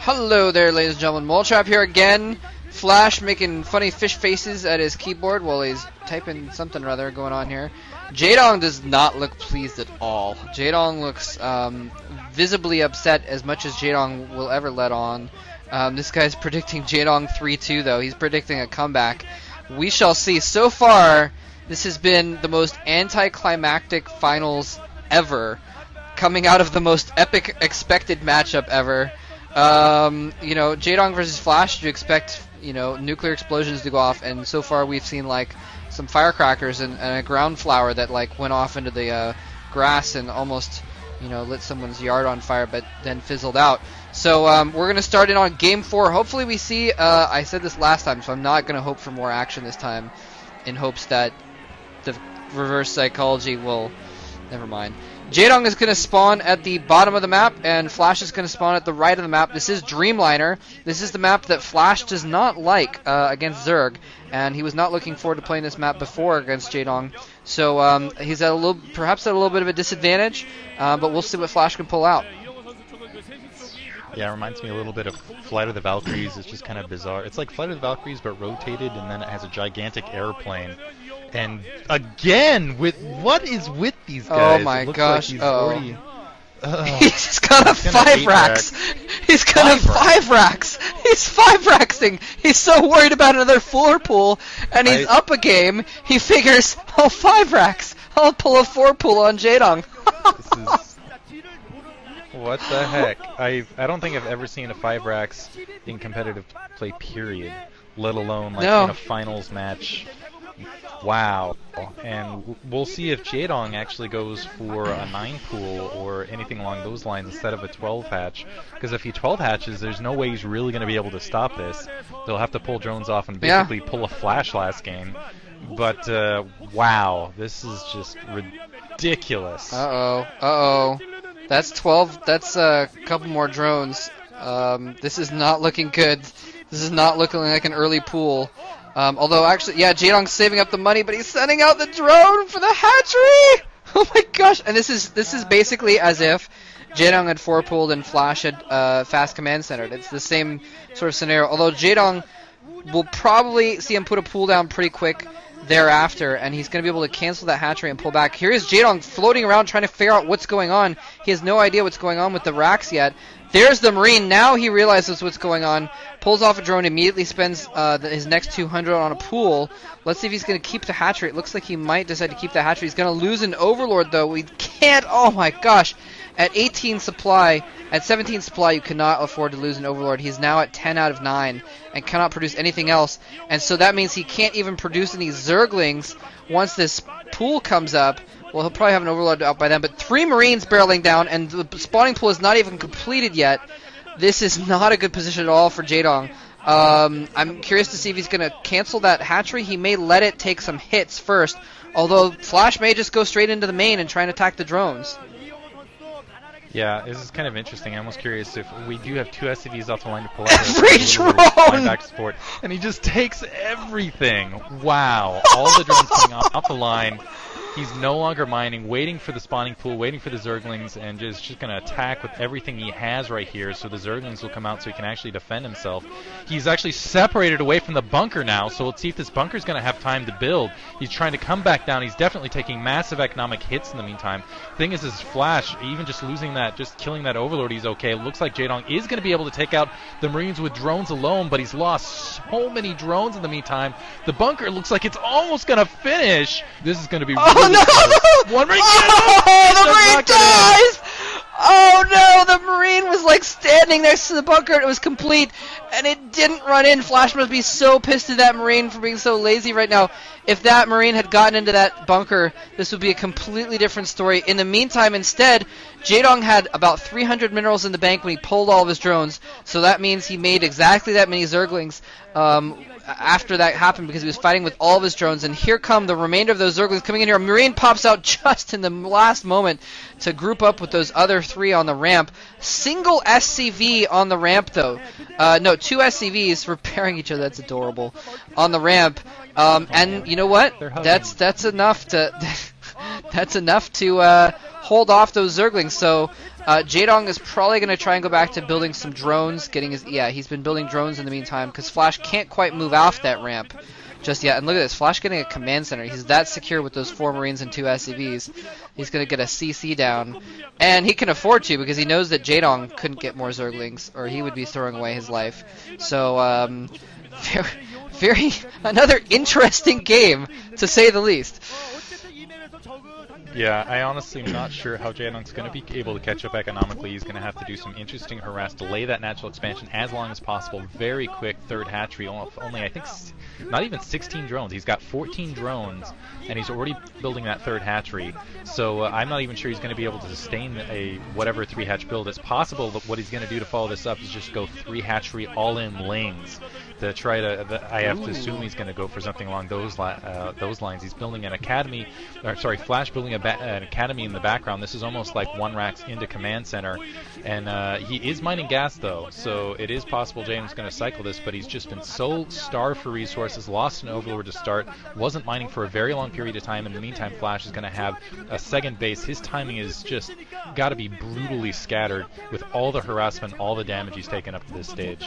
Hello there, ladies and gentlemen. Moletrap here again. Flash making funny fish faces at his keyboard while he's typing something or other going on here. Jaedong does not look pleased at all. Jaedong looks visibly upset, as much as Jaedong will ever let on. This guy's predicting Jaedong 3-2 though. He's predicting a comeback. We shall see. So far, this has been the most anticlimactic finals ever, coming out of the most epic expected matchup ever. Jaedong versus Flash, you expect, nuclear explosions to go off, and so far we've seen, like, some firecrackers and a ground flower that, like, went off into the grass and almost, lit someone's yard on fire, but then fizzled out. So, we're going to start in on Game 4. Hopefully we see, I said this last time, so I'm not going to hope for more action this time, in hopes that the reverse psychology will... Never mind. Jaedong is going to spawn at the bottom of the map, and Flash is going to spawn at the right of the map. This is Dreamliner. This is the map that Flash does not like against Zerg, and he was not looking forward to playing this map before against Jaedong. So he's at perhaps at a little bit of a disadvantage, but we'll see what Flash can pull out. Yeah, it reminds me a little bit of Flight of the Valkyries. It's just kind of bizarre. It's like Flight of the Valkyries, but rotated, and then it has a gigantic airplane. And again, what is with these guys? Oh my gosh! Like already, he's got a 5 racks. He's got a 5 racks. He's 5 racksing. He's so worried about another floor pool, and he's up a game. He figures, 5 racks. I'll pull a 4 pool on Jaedong. What the heck? I don't think I've ever seen a 5 racks in competitive play, period. Let alone like in a finals match. Wow. And we'll see if Jaedong actually goes for a 9 pool or anything along those lines instead of a 12 hatch. Because if he 12 hatches, there's no way he's really going to be able to stop this. They'll have to pull drones off and basically pull a flash last game. But, wow. This is just ridiculous. Uh-oh. That's 12. That's a couple more drones. This is not looking good. This is not looking like an early pool. Although, actually, yeah, Jaedong's saving up the money, but he's sending out the drone for the hatchery! Oh my gosh! And this is basically as if Jaedong had 4 pooled and Flash had fast command centered. It's the same sort of scenario. Although Jaedong will probably see him put a pool down pretty quick thereafter, and he's going to be able to cancel that hatchery and pull back. Here is Jaedong floating around trying to figure out what's going on. He has no idea what's going on with the racks yet. There's the Marine. Now he realizes what's going on. Pulls off a drone, immediately spends his next 200 on a pool. Let's see if he's going to keep the hatchery. It looks like he might decide to keep the hatchery. He's going to lose an Overlord, though. We can't. Oh, my gosh. At 18 supply, at 17 supply, you cannot afford to lose an Overlord. He's now at 10 out of 9 and cannot produce anything else. And so that means he can't even produce any Zerglings once this pool comes up. Well, he'll probably have an Overlord out by then, but 3 Marines barreling down, and the spawning pool is not even completed yet. This is not a good position at all for Jaedong. I'm curious to see if he's going to cancel that hatchery. He may let it take some hits first, although Flash may just go straight into the main and try and attack the drones. Yeah, this is kind of interesting. I'm almost curious if we do have 2 SCVs off the line to pull out every drone! Back support, and he just takes everything. Wow. All the drones coming off the line. He's no longer mining, waiting for the spawning pool, waiting for the Zerglings, and just going to attack with everything he has right here, so the Zerglings will come out so he can actually defend himself. He's actually separated away from the bunker now, so let's see if this bunker's going to have time to build. He's trying to come back down. He's definitely taking massive economic hits in the meantime. Thing is, his Flash, even just losing that, just killing that Overlord, he's okay. It looks like Jaedong is going to be able to take out the Marines with drones alone, but he's lost so many drones in the meantime. The bunker looks like it's almost going to finish. This is going to be Oh no! One Marine! The Marine dies! Oh no! The Marine was like standing next to the bunker and it was complete, and it didn't run in. Flash must be so pissed at that Marine for being so lazy right now. If that Marine had gotten into that bunker, this would be a completely different story. In the meantime, instead, Jaedong had about 300 minerals in the bank when he pulled all of his drones, so that means he made exactly that many Zerglings after that happened, because he was fighting with all of his drones. And here come the remainder of those Zerglings coming in here. A Marine pops out just in the last moment to group up with those other 3 on the ramp. Single SCV on the ramp, though. No, 2 SCVs repairing each other. That's adorable. On the ramp. And you know what? That's enough to That's enough to hold off those Zerglings. So Jaedong is probably going to try and go back to building some drones. He's been building drones in the meantime because Flash can't quite move off that ramp just yet. And look at this, Flash getting a command center. He's that secure with those 4 Marines and 2 SCVs. He's going to get a CC down, and he can afford to because he knows that Jaedong couldn't get more Zerglings, or he would be throwing away his life. So another interesting game, to say the least. Yeah, I honestly am not sure how Jaedong's going to be able to catch up economically. He's going to have to do some interesting harass, delay that natural expansion as long as possible. Very quick third hatchery, only I think not even 16 drones. He's got 14 drones, and he's already building that third hatchery. So I'm not even sure he's going to be able to sustain a whatever 3-hatch build. It's possible that what he's going to do to follow this up is just go 3 hatchery all-in lanes. To try to, I have to assume he's going to go for something along those lines. He's building an academy, Flash building an academy in the background. This is almost like 1 racks into command center, and he is mining gas though, so it is possible James is going to cycle this. But he's just been so starved for resources, lost an overlord to start, wasn't mining for a very long period of time. In the meantime, Flash is going to have a second base. His timing is just got to be brutally scattered with all the harassment, all the damage he's taken up to this stage.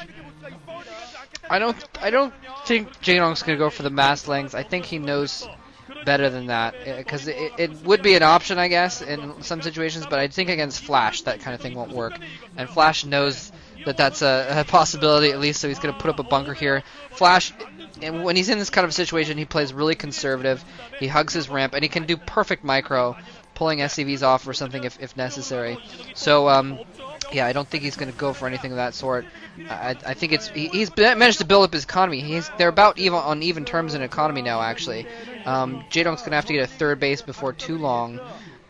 I don't think Jaedong's going to go for the mass lengths. I think he knows better than that, because it would be an option, I guess, in some situations, but I think against Flash that kind of thing won't work. And Flash knows that that's a possibility at least, so he's going to put up a bunker here. Flash, and when he's in this kind of situation, he plays really conservative. He hugs his ramp, and he can do perfect micro, pulling SCVs off or something if necessary. So, yeah, I don't think he's going to go for anything of that sort. I think he's managed to build up his economy. They're about on even terms in economy now, actually. Jaedong's going to have to get a third base before too long.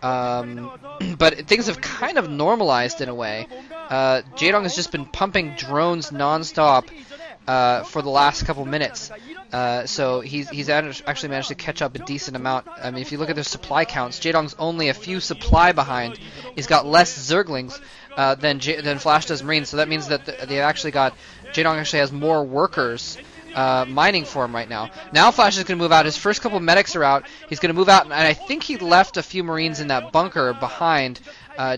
But things have kind of normalized in a way. Jaedong has just been pumping drones nonstop for the last couple minutes. So he's actually managed to catch up a decent amount. I mean, if you look at their supply counts, Jaedong's only a few supply behind. He's got less Zerglings than Flash does Marines, so that means that Jaedong actually has more workers mining for him right now. Now Flash is going to move out. His first couple medics are out. He's going to move out, and I think he left a few Marines in that bunker behind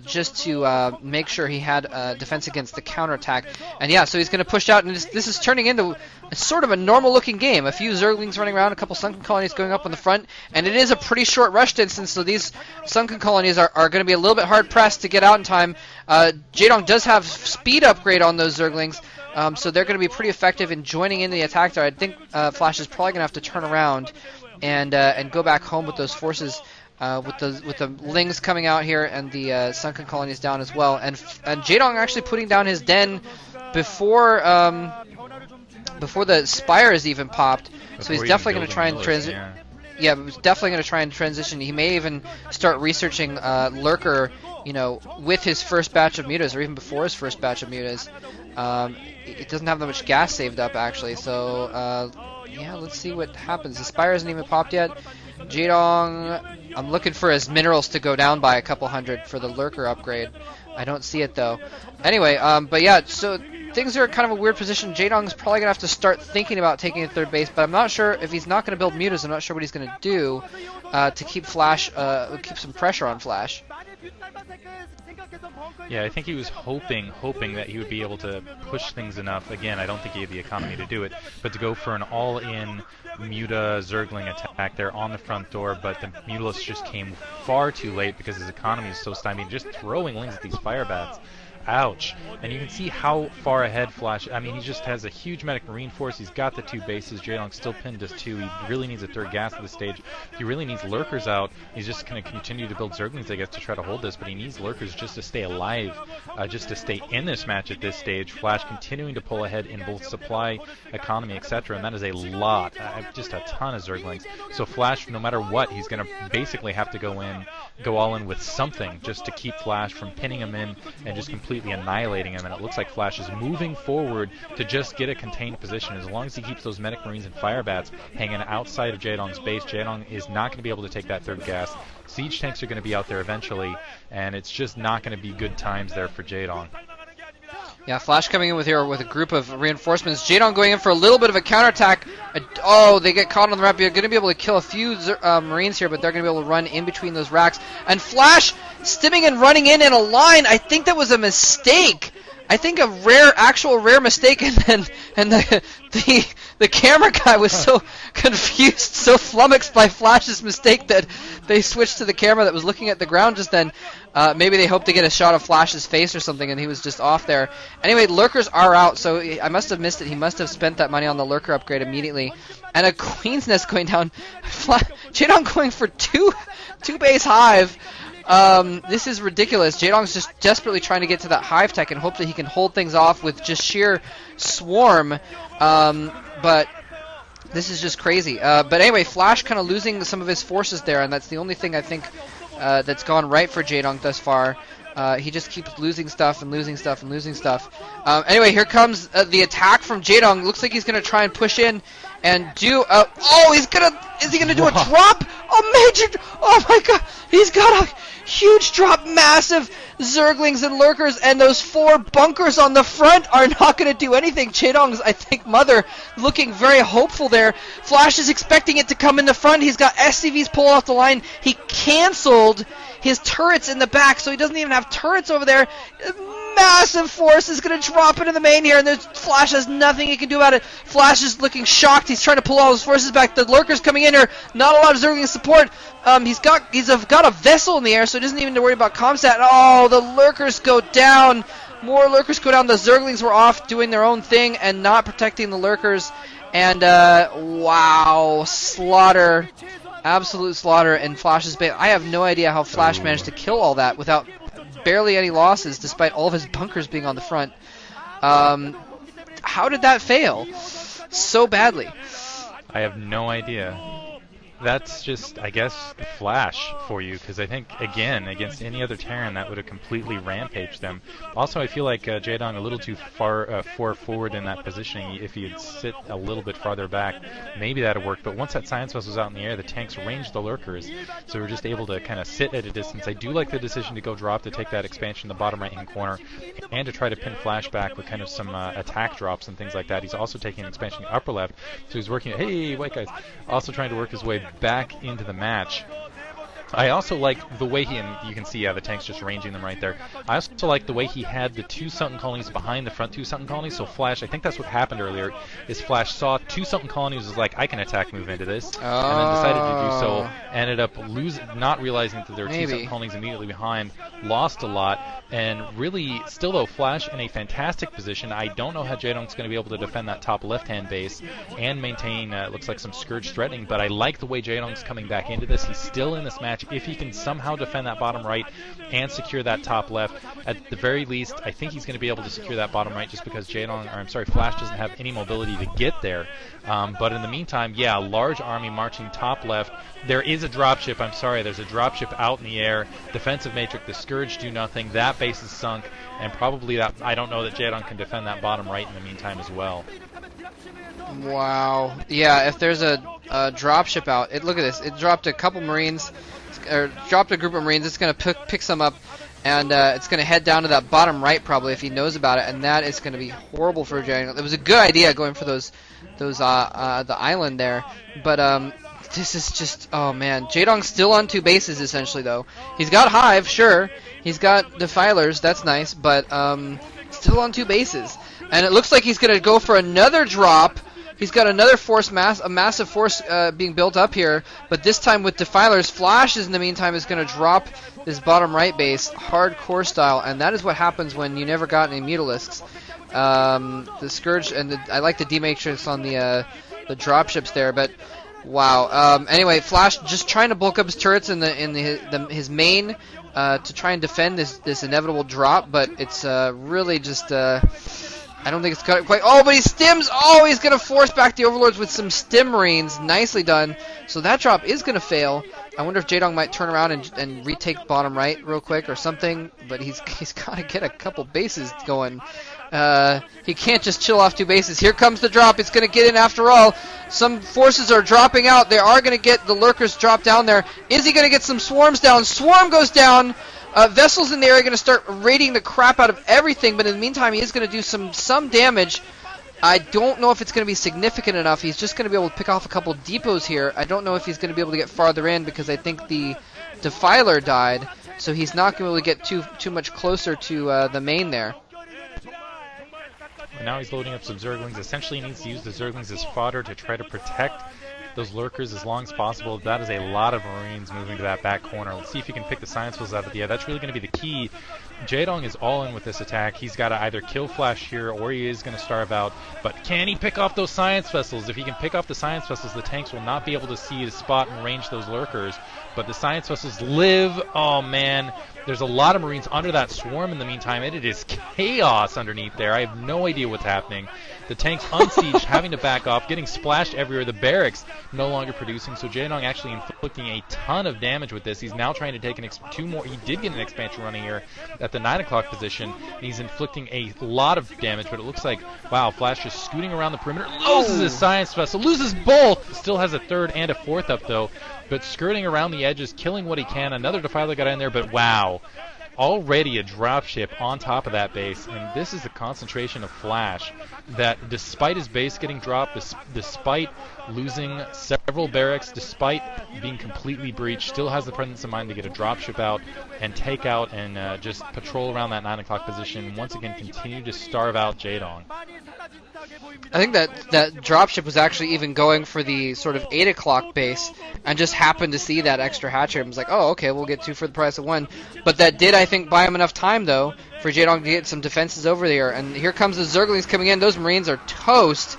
just to make sure he had defense against the counterattack. And yeah, so he's going to push out, and this is turning into sort of a normal-looking game. A few Zerglings running around, a couple Sunken Colonies going up on the front, and it is a pretty short rush distance, so these Sunken Colonies are going to be a little bit hard-pressed to get out in time. Jaedong does have speed upgrade on those Zerglings, so they're going to be pretty effective in joining in the attack there. I think Flash is probably going to have to turn around and go back home with those forces, with the Lings coming out here and the Sunken Colonies down as well. And Jaedong actually putting down his den before the Spires even popped. So he's definitely going to try and transition. Yeah, he's definitely going to try and transition. He may even start researching Lurker, with his first batch of mutas, or even before his first batch of mutas. It doesn't have that much gas saved up, actually, so yeah, let's see what happens. The Spire hasn't even popped yet. Jaedong, I'm looking for his minerals to go down by a couple hundred for the Lurker upgrade. I don't see it, though. Anyway, but yeah, so things are kind of a weird position. Jaedong's probably going to have to start thinking about taking a third base, but I'm not sure if he's not going to build mutas. I'm not sure what he's going to do to keep Flash, keep some pressure on Flash. Yeah, I think he was hoping that he would be able to push things enough. Again, I don't think he had the economy to do it, but to go for an all-in Muta Zergling attack there on the front door, but the Mutalisk just came far too late because his economy is so stymied. Just throwing Lings at these fire bats. Ouch. And you can see how far ahead Flash, I mean, he just has a huge medic marine force. He's got the 2 bases. Jaedong's still pinned to 2. He really needs a third gas at this stage. He really needs Lurkers out. He's just going to continue to build Zerglings, I guess, to try to hold this, but he needs Lurkers just to stay alive, just to stay in this match at this stage. Flash continuing to pull ahead in both supply, economy, etc., and that is a lot, just a ton of Zerglings. So Flash, no matter what, he's going to basically have to go all in with something just to keep Flash from pinning him in and just completely annihilating him. And it looks like Flash is moving forward to just get a contained position. As long as he keeps those medic marines and fire bats hanging outside of Jaedong's base, Jaedong is not going to be able to take that third gas. Siege tanks are going to be out there eventually, and it's just not going to be good times there for Jaedong. Yeah, Flash coming in with a group of reinforcements. Jaedong going in for a little bit of a counterattack. Oh, they get caught on the ramp. You're going to be able to kill a few Marines here, but they're going to be able to run in between those racks. And Flash stimming and running in a line. I think that was a mistake. I think a actual rare mistake, and the camera guy was so confused, so flummoxed by Flash's mistake that they switched to the camera that was looking at the ground just then. Maybe they hoped to get a shot of Flash's face or something, and he was just off there. Anyway, lurkers are out, so I must have missed it. He must have spent that money on the lurker upgrade immediately. And a Queen's Nest going down. Jaedong going for two base hive. This is ridiculous. Jaedong's just desperately trying to get to that hive tech and hope that he can hold things off with just sheer swarm. But this is just crazy. But anyway, Flash kind of losing some of his forces there, and that's the only thing I think that's gone right for Jaedong thus far. He just keeps losing stuff and losing stuff and losing stuff. Anyway, here comes the attack from Jaedong. Looks like he's going to try and push in and do... is he going to do a drop? Oh my god! He's got a huge drop, massive Zerglings and Lurkers, and those 4 bunkers on the front are not going to do anything. Jaedong's, I think, mother looking very hopeful there. Flash is expecting it to come in the front. He's got SCVs pulling off the line. He canceled his turrets in the back, so he doesn't even have turrets over there. Massive force is going to drop into the main here, and Flash has nothing he can do about it. Flash is looking shocked. He's trying to pull all his forces back. The Lurker's coming in here. Not a lot of Zergling support. He's got a vessel in the air, so he doesn't even need to worry about comsat. Oh, the Lurkers go down. More Lurkers go down. The Zerglings were off doing their own thing and not protecting the Lurkers. And, wow, slaughter. Absolute slaughter in Flash's base. I have no idea how Flash managed to kill all that without barely any losses, despite all of his bunkers being on the front. How did that fail so badly? I have no idea. That's just, I guess, Flash for you, because I think, again, against any other Terran, that would have completely rampaged them. Also, I feel like Jaedong a little too far forward in that positioning. If he'd sit a little bit farther back, maybe that would work. But once that Science Vessel was out in the air, the tanks ranged the Lurkers, so we're just able to kind of sit at a distance. I do like the decision to go drop to take that expansion in the bottom right-hand corner, and to try to pin Flash back with kind of some attack drops and things like that. He's also taking an expansion in the upper left, so he's working, hey, white guys, also trying to work his way back into the match. I also like the way and you can see, the tank's just ranging them right there. I also like the way he had the 2 Sunken Colonies behind the front 2 Sunken Colonies, so Flash, I think that's what happened earlier, is Flash saw 2 Sunken Colonies, was like, I can attack move into this, and then decided to do so, ended up not realizing that there were 2 Sunken Colonies immediately behind, lost a lot, and really, still though, Flash in a fantastic position. I don't know how Jaedong's going to be able to defend that top left-hand base and maintain, looks like some Scourge threatening, but I like the way Jaedong's coming back into this. He's still in this match. If he can somehow defend that bottom right and secure that top left, at the very least, I think he's going to be able to secure that bottom right just because Flash doesn't have any mobility to get there. But in the meantime, yeah, large army marching top left. There is a dropship, there's a dropship out in the air. Defensive matrix, the Scourge do nothing. That base is sunk, and probably that, I don't know that Jaedong can defend that bottom right in the meantime as well. Wow. Yeah, if there's a dropship out, look at this. It dropped a couple Marines, or dropped a group of Marines. It's going to pick some up, and it's going to head down to that bottom right probably if he knows about it, and that is going to be horrible for Jaedong. It was a good idea going for the island there, but this is just, oh man. Jaedong's still on 2 bases essentially though. He's got Hive, sure. He's got Defilers, that's nice, but still on 2 bases. And it looks like he's going to go for another drop. He's got another a massive force being built up here, but this time with Defilers. Flash in the meantime is going to drop this bottom right base, hardcore style, and that is what happens when you never got any Mutalisks. The Scourge, and I like the D-Matrix on the dropships there, but wow. Anyway, Flash just trying to bulk up his turrets in his main to try and defend this inevitable drop, but it's really just I don't think it's got it quite. Oh, but he stims. Oh, he's going to force back the Overlords with some stim Marines. Nicely done. So that drop is going to fail. I wonder if Jaedong might turn around and retake bottom right real quick or something, but he's got to get a couple bases going. He can't just chill off 2 bases. Here comes the drop. It's going to get in after all. Some forces are dropping out. They are going to get the Lurkers drop down there. Is he going to get some swarms down? Swarm goes down. Vessels in the area are going to start raiding the crap out of everything, but in the meantime, he is going to do some damage. I don't know if it's going to be significant enough. He's just going to be able to pick off a couple depots here. I don't know if he's going to be able to get farther in because I think the Defiler died, so he's not going to be able to get too much closer to the main there. And now he's loading up some Zerglings. Essentially, he needs to use the Zerglings as fodder to try to protect those lurkers as long as possible. That is a lot of Marines moving to that back corner. Let's see if he can pick the Science Vessels out of the air. That's really going to be the key. Jaedong is all in with this attack. He's got to either kill Flash here or he is going to starve out. But can he pick off those Science Vessels? If he can pick off the Science Vessels, the tanks will not be able to see, to spot, and range those lurkers. But the Science Vessels live. Oh, man. There's a lot of Marines under that swarm in the meantime, and it is chaos underneath there. I have no idea what's happening. The tanks unsieged, having to back off, getting splashed everywhere. The barracks no longer producing, so Jaedong actually inflicting a ton of damage with this. He's now trying to take two more. He did get an expansion running here at the 9 o'clock position, and he's inflicting a lot of damage, but it looks like, wow, Flash just scooting around the perimeter, loses his Science Vessel, loses both, still has a third and a fourth up, though, but skirting around the edges, killing what he can. Another Defiler got in there, but wow. Already a dropship on top of that base, and this is the concentration of Flash that despite his base getting dropped, despite losing several barracks, despite being completely breached, still has the presence of mind to get a dropship out and take out and just patrol around that 9 o'clock position. Once again, continue to starve out Jaedong. I think that dropship was actually even going for the sort of 8 o'clock base and just happened to see that extra hatchery and was like, oh, okay, we'll get 2 for the price of 1. But that did, I think, buy him enough time, though, for Jaedong to get some defenses over there. And here comes the Zerglings coming in. Those Marines are toast.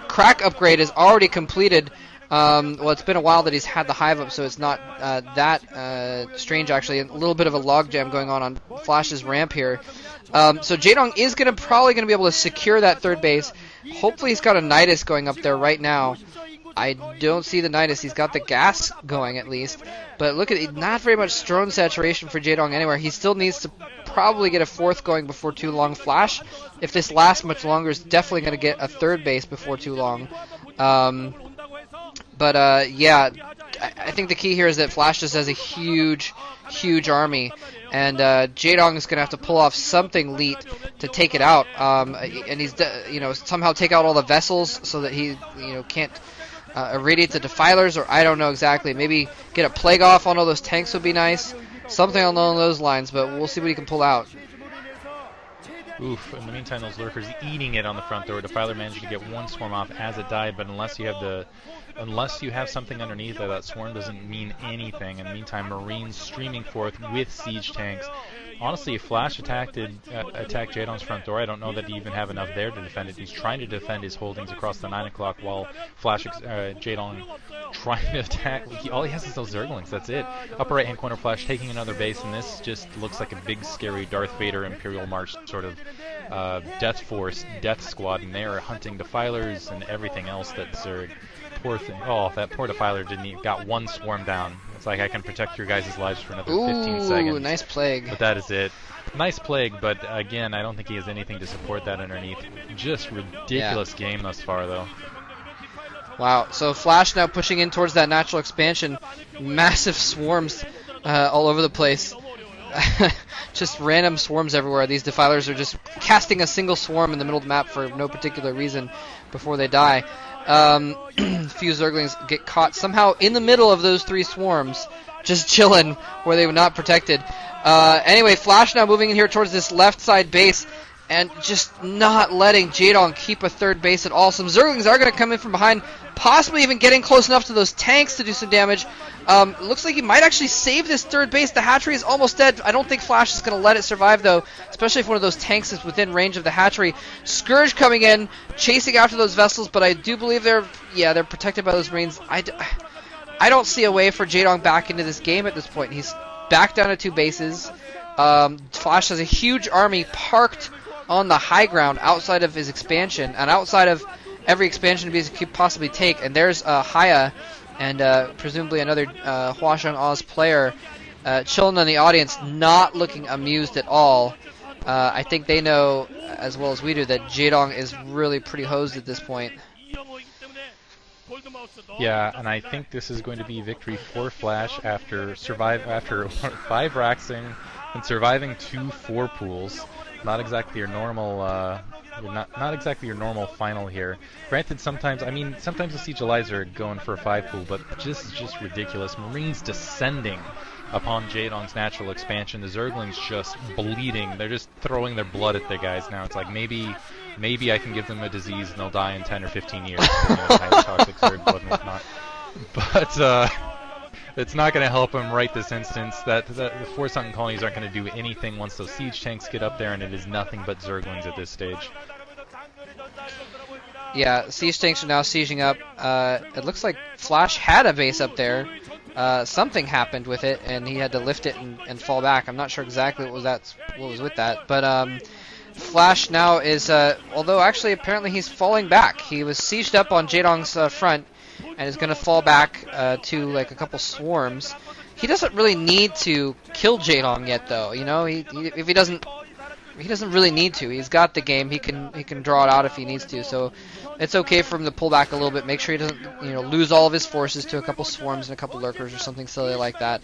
Crack upgrade is already completed. Well, it's been a while that he's had the hive up, so it's not that strange, actually. A little bit of a logjam going on Flash's ramp here. So Jaedong is probably going to be able to secure that third base. Hopefully he's got a Nidus going up there right now. I don't see the Nidus. He's got the gas going at least. But look at it, not very much drone saturation for Jaedong anywhere. He still needs to probably get a fourth going before too long. Flash, if this lasts much longer, is definitely going to get a third base before too long. Yeah, I think the key here is that Flash just has a huge army, and Jaedong is going to have to pull off something elite to take it out, and he's somehow take out all the vessels so that he can't irradiate the Defilers, or I don't know exactly. Maybe get a plague off on all those tanks would be nice, something along those lines. But we'll see what he can pull out. Oof, in the meantime, those lurkers eating it on the front door. Defiler managed to get one swarm off as it died, but unless you have something underneath that swarm doesn't mean anything. In the meantime, Marines streaming forth with siege tanks. Honestly, if Flash attacked Jaedong's front door, I don't know that he even have enough there to defend it. He's trying to defend his holdings across the 9 o'clock while Jaedong trying to attack. All he has is those Zerglings, that's it. Upper right-hand corner, Flash taking another base, and this just looks like a big, scary Darth Vader Imperial March sort of death force, death squad, and they are hunting Defilers and everything else that Zerg. Poor thing. Oh, that poor Defiler got one swarm down. It's like, I can protect your guys' lives for another 15 seconds. Ooh, nice plague. But that is it. Nice plague, but again, I don't think he has anything to support that underneath. Just ridiculous game thus far, though. Wow, so Flash now pushing in towards that natural expansion. Massive swarms all over the place. Just random swarms everywhere. These Defilers are just casting a single swarm in the middle of the map for no particular reason before they die. Few Zerglings get caught somehow in the middle of those 3 swarms, just chilling where they were not protected. Anyway, Flash now moving in here towards this left side base and just not letting Jaedong keep a third base at all. Some Zerglings are going to come in from behind, possibly even getting close enough to those tanks to do some damage. Looks like he might actually save this third base. The hatchery is almost dead. I don't think Flash is going to let it survive, though, especially if one of those tanks is within range of the hatchery. Scourge coming in, chasing after those vessels, but I do believe they're protected by those Marines. I don't see a way for Jaedong back into this game at this point. He's back down to 2 bases. Flash has a huge army parked on the high ground outside of his expansion, and outside of every expansion base he could possibly take. And there's Haya and presumably another Huasheng Oz player chilling in the audience, not looking amused at all. I think they know as well as we do that Jaedong is really pretty hosed at this point. Yeah, and I think this is going to be victory for Flash after 5 Raxing and surviving 2 4 pools. Not exactly your normal not exactly your normal final here. Granted, sometimes the Siege Eliza are going for a 5 pool, but this is just ridiculous. Marines descending upon Jaedong's natural expansion. The Zerglings just bleeding. They're just throwing their blood at their guys now. It's like maybe I can give them a disease and they'll die in 10 or 15 years. Highly toxic Zerg blood and whatnot. But it's not going to help them right this instance. The Force Hunting colonies aren't going to do anything once those siege tanks get up there, and it is nothing but Zerglings at this stage. Yeah, siege tanks are now sieging up. It looks like Flash had a base up there. Something happened with it, and he had to lift it and fall back. I'm not sure exactly what was with that, but Flash now is, although actually apparently he's falling back. He was sieged up on Jaedong's front, and is going to fall back to like a couple swarms. He doesn't really need to kill Jaedong yet, though. You know, if he doesn't really need to. He's got the game. He can draw it out if he needs to. So it's okay for him to pull back a little bit. Make sure he doesn't lose all of his forces to a couple swarms and a couple lurkers or something silly like that.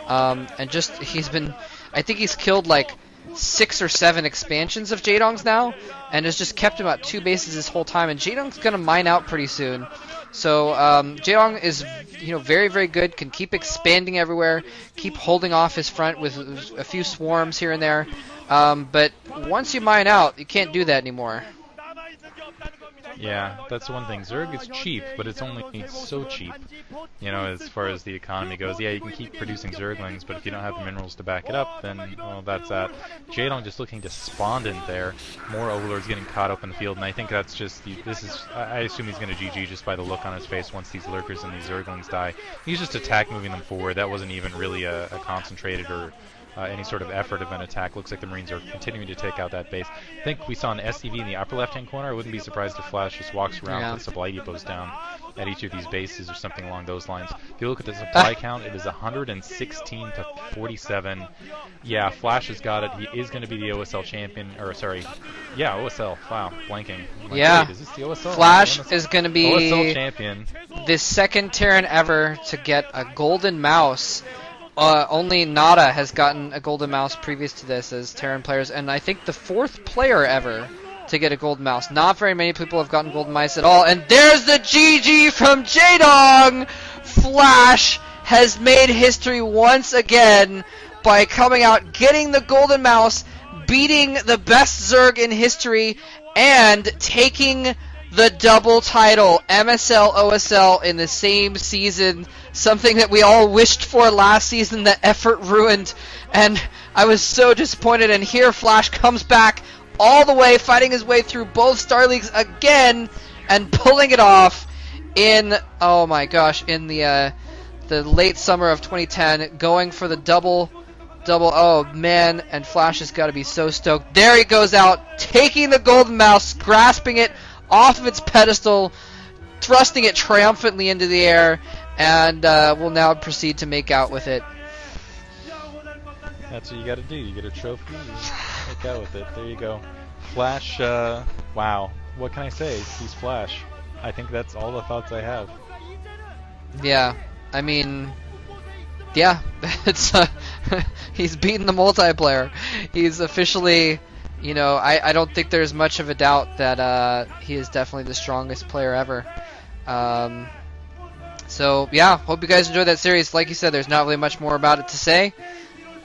And just I think he's killed like 6 or 7 expansions of Jaedong's now, and has just kept him at 2 bases this whole time. And Jaedong's gonna mine out pretty soon. So Jaedong is very, very good, can keep expanding everywhere, keep holding off his front with a few swarms here and there. But once you mine out, you can't do that anymore. Yeah, that's one thing. Zerg is cheap, but it's only so cheap, as far as the economy goes. Yeah, you can keep producing Zerglings, but if you don't have the minerals to back it up, then, well, that's that. Jaedong just looking despondent there. More Overlords getting caught up in the field, and I think that's just, I assume he's going to GG just by the look on his face once these Lurkers and these Zerglings die. He's just attack moving them forward. That wasn't even really a concentrated or any sort of effort of an attack. Looks like the Marines are continuing to take out that base. I think we saw an SCV in the upper left-hand corner. I wouldn't be surprised if Flash just walks around with supply depots down at each of these bases or something along those lines. If you look at the supply count, it is 116 to 47. Yeah, Flash has got it. He is going to be the OSL champion, or sorry, yeah, OSL. Wow, blanking. Yeah, is this the OSL? Flash is going to be OSL champion. The second Terran ever to get a golden mouse. Only Nada has gotten a golden mouse previous to this as Terran players, and I think the 4th player ever to get a golden mouse. Not very many people have gotten golden mice at all, and there's the GG from Jaedong! Flash has made history once again by coming out, getting the golden mouse, beating the best Zerg in history, and taking the double title, MSL, OSL, in the same season. Something that we all wished for last season, that effort ruined, and I was so disappointed. And here Flash comes back all the way, fighting his way through both Star Leagues again, and pulling it off in, oh my gosh, in the late summer of 2010, going for the double, oh man, and Flash has got to be so stoked. There he goes out, taking the golden mouse, grasping it off of its pedestal, thrusting it triumphantly into the air, and we'll now proceed to make out with it. That's what you gotta do. You get a trophy, you make out with it. There you go. Flash, wow. What can I say? He's Flash. I think that's all the thoughts I have. Yeah, I mean, yeah, it's he's beaten the multiplayer. He's officially, I don't think there's much of a doubt that he is definitely the strongest player ever. So, yeah, hope you guys enjoyed that series. Like you said, there's not really much more about it to say.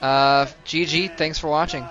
GG, thanks for watching.